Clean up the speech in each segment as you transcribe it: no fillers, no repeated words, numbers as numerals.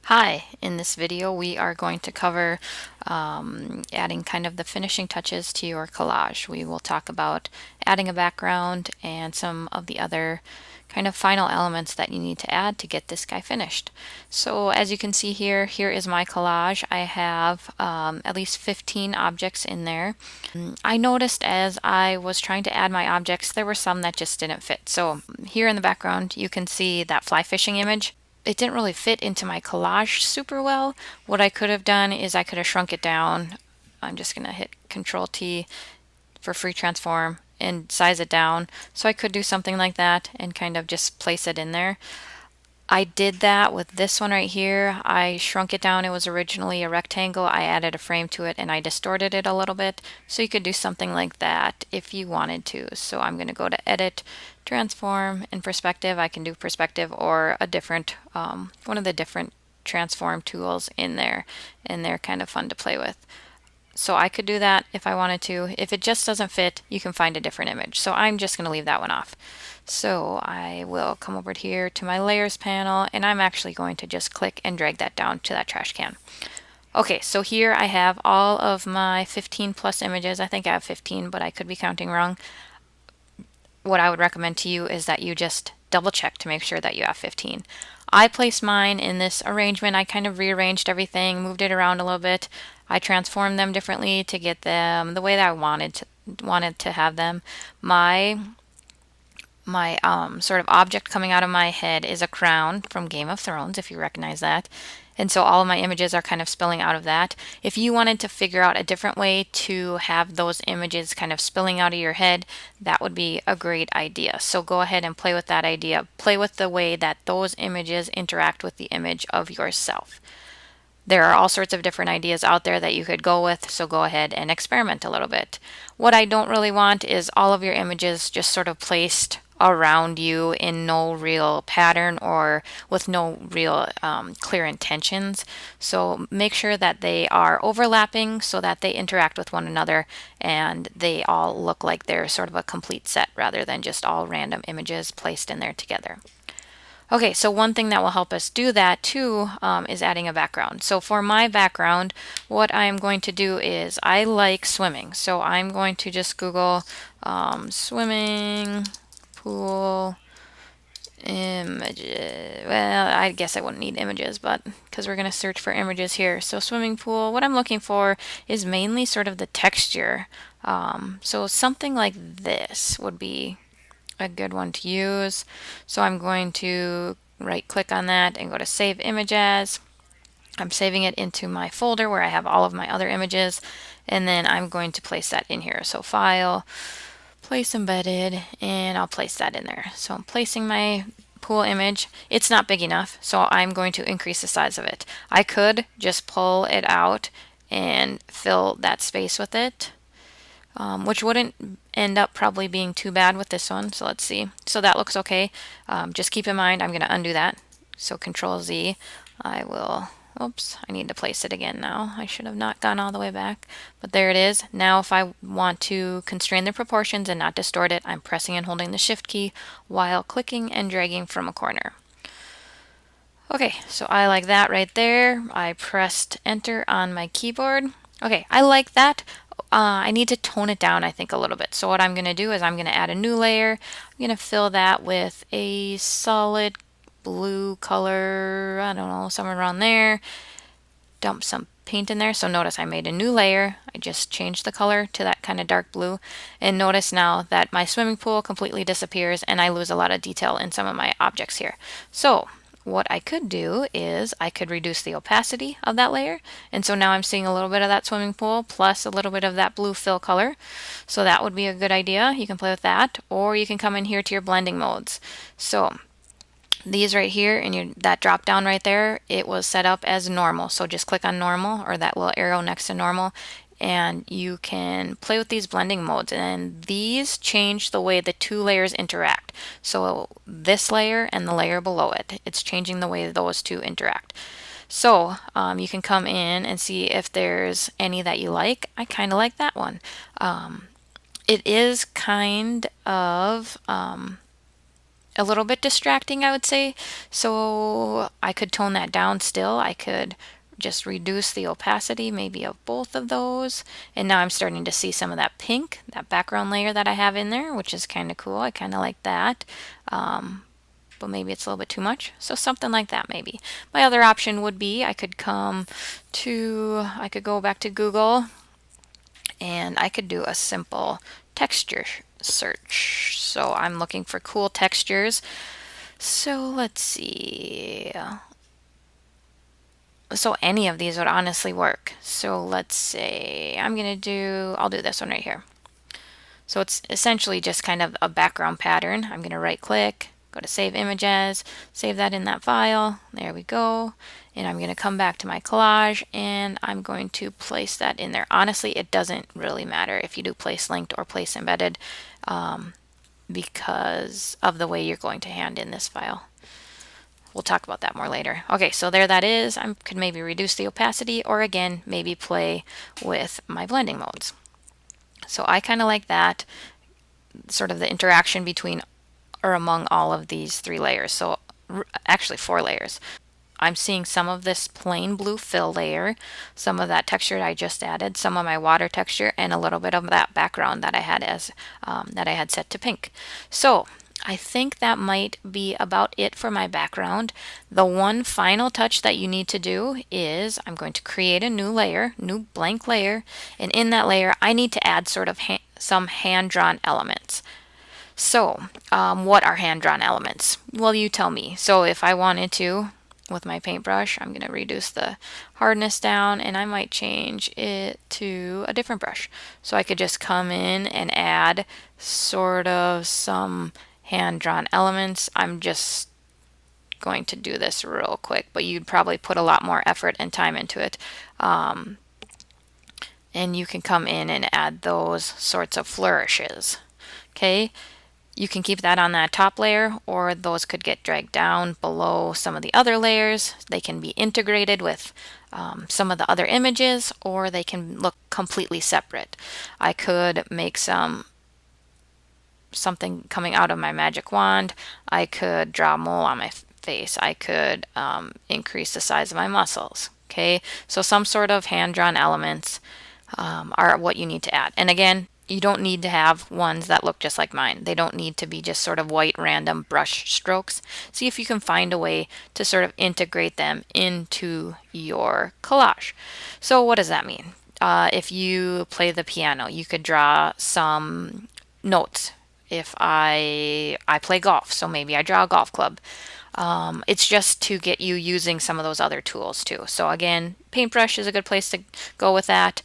Hi, in this video we are going to cover adding kind of the finishing touches to your collage. We will talk about adding a background and some of the other kind of final elements that you need to add to get this guy finished. So as you can see here, here is my collage. I have at least 15 objects in there. I noticed as I was trying to add my objects, there were some that just didn't fit. So here in the background, you can see that fly fishing image. It didn't really fit into my collage super well. What I could have done is I could have shrunk it down. I'm just going to hit Control T for free transform and size it down. So I could do something like that and kind of just place it in there. I did that with this one right here. I shrunk it down. It was originally a rectangle. I added a frame to it and I distorted it a little bit. So you could do something like that if you wanted to. So I'm going to go to Edit, Transform, and Perspective. I can do Perspective or a different, one of the different transform tools in there, and they're kind of fun to play with. So I could do that if I wanted to. If it just doesn't fit, you can find a different image. So I'm just going to leave that one off. So I will come over here to my layers panel, and I'm actually going to just click and drag that down to that trash can. Okay, so here I have all of my 15 plus images. I think I have 15, but I could be counting wrong. What I would recommend to you is that you just double check to make sure that you have 15. I placed mine in this arrangement. I kind of rearranged everything, moved it around a little bit. I transformed them differently to get them the way that I wanted to have them. My sort of object coming out of my head is a crown from Game of Thrones, if you recognize that. And so all of my images are kind of spilling out of that. If you wanted to figure out a different way to have those images kind of spilling out of your head, that would be a great idea. So go ahead and play with that idea. Play with the way that those images interact with the image of yourself. There are all sorts of different ideas out there that you could go with, so go ahead and experiment a little bit. What I don't really want is all of your images just sort of placed around you in no real pattern or with no real clear intentions. So make sure that they are overlapping so that they interact with one another and they all look like they're sort of a complete set rather than just all random images placed in there together. Okay, so one thing that will help us do that too is adding a background. So for my background, what I'm going to do is I like swimming. So I'm going to just Google swimming pool images. Well, I guess I wouldn't need images, but because we're going to search for images here. So swimming pool, what I'm looking for is mainly sort of the texture. So something like this would be a good one to use. So I'm going to right click on that and go to Save Image As. I'm saving it into my folder where I have all of my other images, and then I'm going to place that in here. So File, Place Embedded, and I'll place that in there. So I'm placing my pool image. It's not big enough, so I'm going to increase the size of it. I could just pull it out and fill that space with it, which wouldn't end up probably being too bad with this one. So let's see. So that looks okay. Just keep in mind, I'm going to undo that. So Control Z. I will, oops, I need to place it again now. I should have not gone all the way back, but there it is. Now if I want to constrain the proportions and not distort it, I'm pressing and holding the Shift key while clicking and dragging from a corner. Okay, so I like that right there. I pressed Enter on my keyboard. Okay, I like that. I need to tone it down, I think, a little bit. So what I'm going to do is I'm going to add a new layer. I'm going to fill that with a solid blue color, I don't know, somewhere around there. Dump some paint in there. So notice I made a new layer. I just changed the color to that kind of dark blue. And notice now that my swimming pool completely disappears and I lose a lot of detail in some of my objects here. So what I could do is I could reduce the opacity of that layer, and so now I'm seeing a little bit of that swimming pool plus a little bit of that blue fill color. So that would be a good idea. You can play with that, or you can come in here to your blending modes. So these right here and that drop down right there, it was set up as normal. So just click on normal or that little arrow next to normal, and you can play with these blending modes, and these change the way the two layers interact. So this layer and the layer below it, it's changing the way those two interact. So you can come in and see if there's any that you like. I kind of like that one. It is kind of a little bit distracting, I would say. So I could tone that down still. I could just reduce the opacity maybe of both of those. And now I'm starting to see some of that pink, that background layer that I have in there, which is kind of cool. I kind of like that. But maybe it's a little bit too much. So something like that maybe. My other option would be I could go back to Google and I could do a simple texture search. So I'm looking for cool textures. So let's see. So any of these would honestly work. So let's say I'll do this one right here. So it's essentially just kind of a background pattern. I'm going to right click, go to save images, save that in that file. There we go. And I'm going to come back to my collage and I'm going to place that in there. Honestly, it doesn't really matter if you do place linked or place embedded because of the way you're going to hand in this file. We'll talk about that more later. Okay, so there that is. I could maybe reduce the opacity or again, maybe play with my blending modes. So I kind of like that, sort of the interaction between or among all of these 3 layers. So actually 4 layers. I'm seeing some of this plain blue fill layer, some of that texture I just added, some of my water texture, and a little bit of that background that I had set to pink. So I think that might be about it for my background. The one final touch that you need to do is I'm going to create a new layer, new blank layer, and in that layer I need to add sort of some hand-drawn elements. So what are hand-drawn elements? Well, you tell me. So if I wanted to, with my paintbrush, I'm going to reduce the hardness down and I might change it to a different brush. So I could just come in and add sort of some hand-drawn elements. I'm just going to do this real quick, but you'd probably put a lot more effort and time into it. And you can come in and add those sorts of flourishes. Okay. You can keep that on that top layer, or those could get dragged down below some of the other layers. They can be integrated with some of the other images, or they can look completely separate. I could make something coming out of my magic wand. I could draw a mole on my face. I could increase the size of my muscles. Okay, so some sort of hand-drawn elements are what you need to add. And again, you don't need to have ones that look just like mine. They don't need to be just sort of white random brush strokes. See if you can find a way to sort of integrate them into your collage. So what does that mean? If you play the piano, you could draw some notes. If I play golf, so maybe I draw a golf club. It's just to get you using some of those other tools too. So again, paintbrush is a good place to go with that.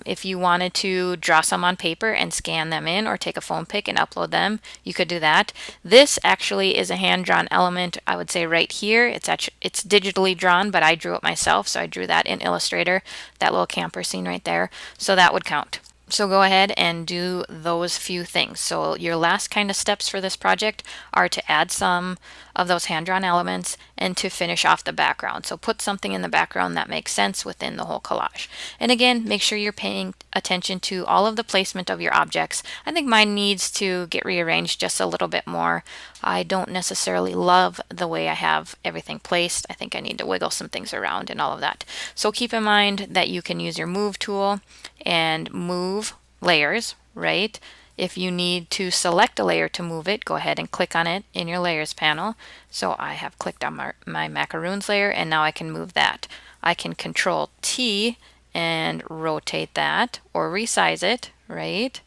If you wanted to draw some on paper and scan them in or take a phone pic and upload them, you could do that. This actually is a hand-drawn element, I would say right here. It's digitally drawn, but I drew it myself, so I drew that in Illustrator, that little camper scene right there. So that would count. So go ahead and do those few things. So your last kind of steps for this project are to add some of those hand-drawn elements and to finish off the background. So put something in the background that makes sense within the whole collage. And again, make sure you're paying attention to all of the placement of your objects. I think mine needs to get rearranged just a little bit more. I don't necessarily love the way I have everything placed. I think I need to wiggle some things around and all of that. So keep in mind that you can use your move tool and move layers, right? If you need to select a layer to move it, go ahead and click on it in your layers panel. So I have clicked on my macaroons layer and now I can move that. I can control T and rotate that or resize it, right?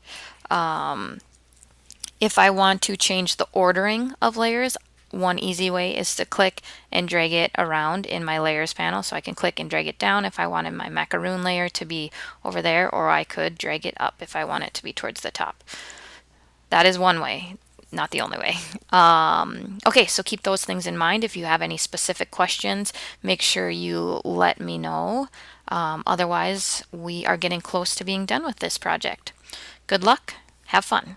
If I want to change the ordering of layers, one easy way is to click and drag it around in my layers panel. So I can click and drag it down if I wanted my macaroon layer to be over there, or I could drag it up if I want it to be towards the top. That is one way, not the only way. Okay, so keep those things in mind. If you have any specific questions, make sure you let me know. Otherwise, we are getting close to being done with this project. Good luck. Have fun.